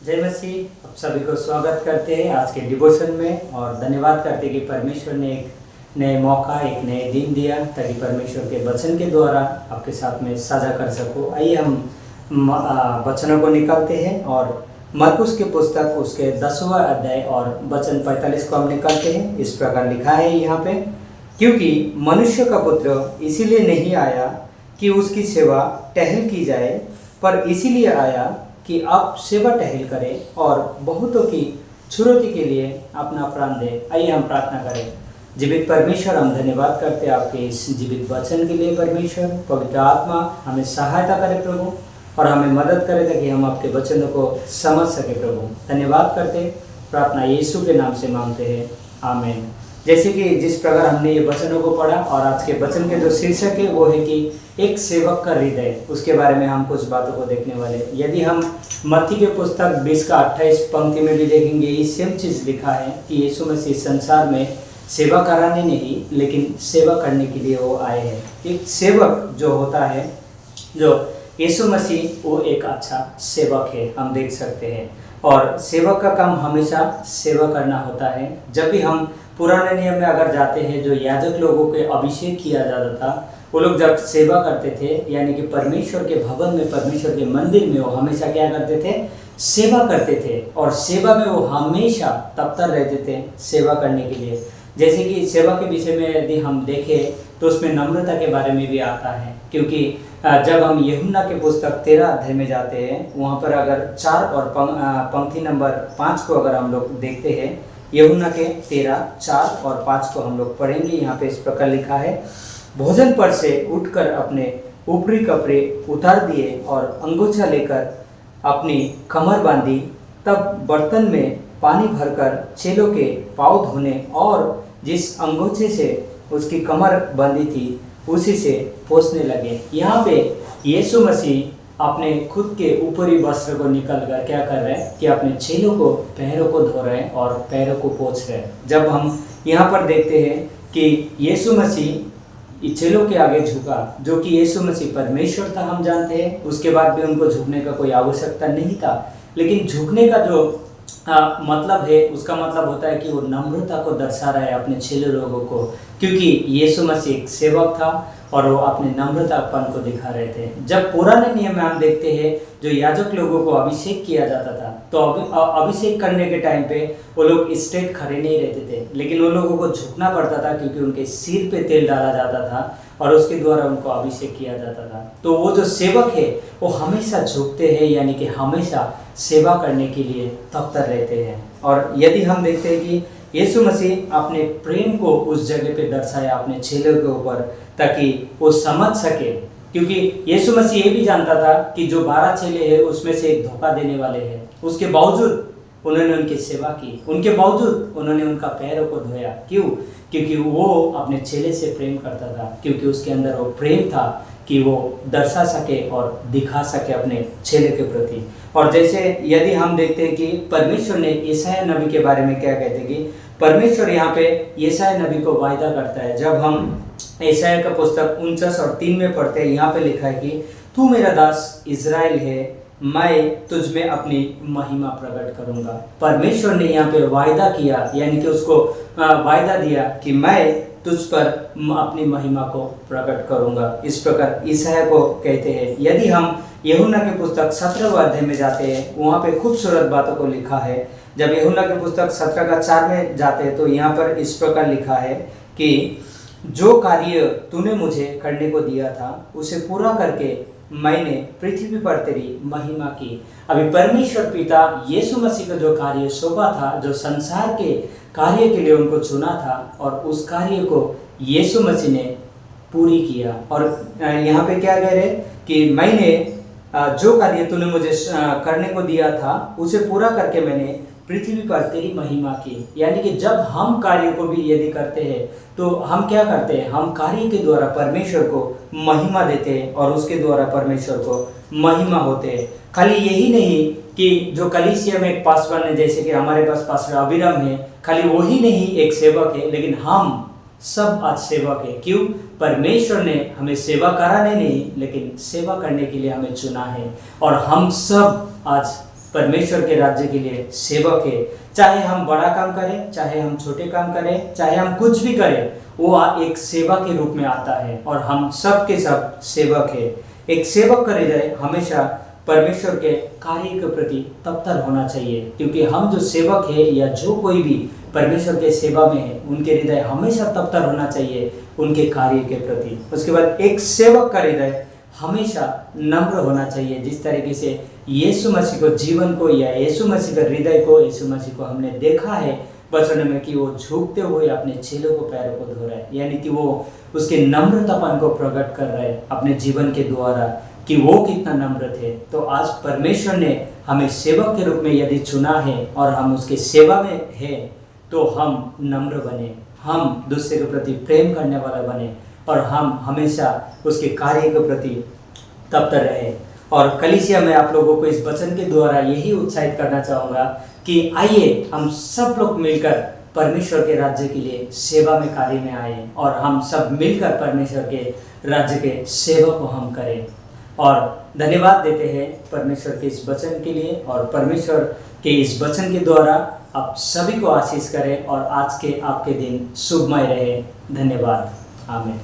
जय मसीह। आप सभी को स्वागत करते हैं आज के डिवोशन में और धन्यवाद करते हैं कि परमेश्वर ने एक नए मौका, एक नए दिन दिया ताकि परमेश्वर के वचन के द्वारा आपके साथ में साझा कर सकूं। आइए हम वचनों को निकालते हैं और मरकुस की पुस्तक उसके 10वां अध्याय और वचन 45 को हम निकालते हैं। इस प्रकार लिखा है यहाँ पे, क्योंकि मनुष्य का पुत्र इसीलिए नहीं आया कि उसकी सेवा टहल की जाए, पर इसीलिए आया कि आप सेवा टहल करें और बहुतों की छुड़ौती के लिए अपना प्राण दें। आइए हम प्रार्थना करें। जीवित परमेश्वर, हम धन्यवाद करते हैं आपके इस जीवित वचन के लिए। परमेश्वर, पवित्र आत्मा हमें सहायता करे प्रभु, और हमें मदद करे ताकि हम आपके वचनों को समझ सके प्रभु। धन्यवाद करते, प्रार्थना यीशु के नाम से मांगते हैं, आमीन। जैसे कि जिस प्रकार हमने ये वचनों को पढ़ा और आज के वचन के जो शीर्षक है वो है कि एक सेवक का हृदय, उसके बारे में हम कुछ बातों को देखने वाले। यदि हम मत्ती के पुस्तक 20 का 28 पंक्ति में भी देखेंगे, ये सेम चीज़ लिखा है कि यीशु मसीह संसार में सेवा कराने नहीं लेकिन सेवा करने के लिए वो आए हैं। एक सेवक जो होता है, जो यीशु मसीह, वो एक अच्छा सेवक है, हम देख सकते हैं। और सेवक का काम हमेशा सेवा करना होता है। जब भी हम पुराने नियम में अगर जाते हैं, जो याजक लोगों के अभिषेक किया जाता था, वो लोग जब सेवा करते थे, यानी कि परमेश्वर के भवन में, परमेश्वर के मंदिर में, वो हमेशा क्या करते थे? सेवा करते थे। और सेवा में वो हमेशा तत्पर रहते थे सेवा करने के लिए। जैसे कि सेवा के विषय में यदि हम देखें तो उसमें नम्रता के बारे में भी आता है, क्योंकि जब हम यूहन्ना के पुस्तक 13 अध्याय में जाते हैं, वहाँ पर अगर 4 और पंक्ति नंबर 5 को अगर हम लोग देखते हैं, यूहन्ना के 13, 4 और 5 को हम लोग पढ़ेंगे। यहाँ पे इस प्रकार लिखा है, भोजन पर से उठकर अपने ऊपरी कपड़े उतार दिए और अंगोछा लेकर अपनी कमर बांधी, तब बर्तन में पानी भरकर चेलों के पाँव धोने और जिस अंगोछे से उसकी कमर बंधी थी उसी से पोंछने लगे। यहाँ पे यीशु मसीह अपने खुद के ऊपरी वस्त्र को निकल कर क्या कर रहे हैं कि अपने चेलों को पैरों को धो रहे हैं और पैरों को पोंछ रहे हैं। जब हम यहाँ पर देखते हैं कि यीशु मसीह चेलों के आगे झुका, जो कि यीशु मसीह परमेश्वर था, हम जानते हैं, उसके बाद भी उनको झुकने का कोई आवश्यकता नहीं था। लेकिन झुकने का जो मतलब है, उसका मतलब होता है कि वो नम्रता को दर्शा रहा है अपने चेले लोगों को, क्योंकि यीशु मसीह एक सेवक था और वो अपने नम्रतापन को दिखा रहे थे। जब पुराने नियम में हम देखते हैं, जो याजक लोगों को अभिषेक किया जाता था, तो अभिषेक करने के टाइम पे वो लोग स्ट्रेट खड़े नहीं रहते थे, लेकिन उन लोगों को झुकना पड़ता था, क्योंकि उनके सिर पे तेल डाला जाता था और उसके द्वारा उनको अभिषेक किया जाता था। तो वो जो सेवक है वो हमेशा झुकते हैं, यानी कि हमेशा सेवा करने के लिए तत्पर रहते हैं। और यदि हम देखते हैं कि यीशु मसीह अपने प्रेम को उस जगह पे दर्शाया अपने चेलों के ऊपर, ताकि वो समझ सके, क्योंकि यीशु मसीह ये भी जानता था कि जो 12 चेले हैं उसमें से एक धोखा देने वाले हैं। उसके बावजूद उन्होंने उनकी सेवा की, उनके बावजूद उन्होंने उनका पैरों को धोया। क्यों? क्योंकि वो अपने चेले से प्रेम करता था, क्योंकि उसके अंदर वो प्रेम था कि वो दर्शा सके और दिखा सके अपने चेले के प्रति। और जैसे यदि हम देखते हैं कि परमेश्वर ने यशायाह नबी के बारे में क्या कहते हैं कि परमेश्वर यहाँ पे यशायाह नबी को वायदा करता है। जब हम यशायाह का पुस्तक 49 और 3 में पढ़ते हैं, यहाँ पे लिखा है कि तू मेरा दास इज़राइल है, मैं तुझ में अपनी महिमा प्रकट करूंगा। परमेश्वर ने यहाँ पे वायदा किया, यानी कि उसको वायदा दिया कि मैं तुझ पर अपनी महिमा को प्रकट करूंगा। इस प्रकार यशायाह को कहते हैं। यदि हम यूहन्ना की पुस्तक 17वां अध्याय में जाते हैं, वहाँ पे खूबसूरत बातों को लिखा है। जब यूहन्ना की पुस्तक 17 का 4 में जाते हैं तो यहाँ पर इस प्रकार लिखा है कि जो कार्य तूने मुझे करने को दिया था उसे पूरा करके मैंने पृथ्वी पर तेरी महिमा की। अभी परमेश्वर पिता यीशु मसीह का जो कार्य सौंपा था, जो संसार के कार्य के लिए उनको चुना था, और उस कार्य को यीशु मसीह ने पूरी किया। और यहाँ पे क्या कह रहे कि मैंने जो कार्य तूने मुझे करने को दिया था उसे पूरा करके मैंने पृथ्वी पर तेरी महिमा की। यानी कि जब हम कार्य को भी यदि करते हैं तो हम क्या करते हैं? हम कार्य के द्वारा परमेश्वर को महिमा देते हैं और उसके द्वारा परमेश्वर को महिमा होते हैं। खाली यही नहीं कि जो कलीसिया में एक पासवान है, जैसे कि हमारे पास पास्टर अभिराम है, खाली वही नहीं एक सेवक है, लेकिन हम सब आज सेवक है। क्यों? परमेश्वर ने हमें सेवा कराने नहीं लेकिन सेवा करने के लिए हमें चुना है। और हम सब आज परमेश्वर के राज्य के लिए सेवक है। चाहे हम बड़ा काम करें, चाहे हम छोटे काम करें, चाहे हम कुछ भी करें, वो एक सेवा के रूप में आता है और हम सब के सब सेवक है। एक सेवक का हृदय हमेशा परमेश्वर के कार्य के प्रति तत्पर होना चाहिए, क्योंकि हम जो सेवक है या जो कोई भी परमेश्वर के सेवा में है, उनके हृदय हमेशा तत्पर होना चाहिए उनके कार्य के प्रति। उसके बाद एक सेवक का हृदय हमेशा नम्र होना चाहिए। जिस तरीके से यीशु मसीह को जीवन को या यीशु मसीह के हृदय को, यीशु मसीह को हमने देखा है वचन में कि वो झुकते हुए अपने चेलों को पैरों को धो रहा है, यानी कि वो उसके नम्रतापन को प्रकट कर रहे हैं अपने जीवन के द्वारा कि वो कितना नम्र थे। तो आज परमेश्वर ने हमें सेवक के रूप में यदि चुना है और हम उसके सेवा में है, तो हम नम्र बने, हम दूसरे के प्रति प्रेम करने वाला बने और हम हमेशा उसके कार्य के प्रति तत्पर रहे। और कलीसिया में आप लोगों को इस वचन के द्वारा यही उत्साहित करना चाहूँगा कि आइए हम सब लोग मिलकर परमेश्वर के राज्य के लिए सेवा में कार्य में आए और हम सब मिलकर परमेश्वर के राज्य के सेवा को हम करें। और धन्यवाद देते हैं परमेश्वर के इस वचन के लिए, और परमेश्वर के इस वचन के द्वारा आप सभी को आशीष करें और आज के आपके दिन शुभमय रहे। धन्यवाद। आमीन।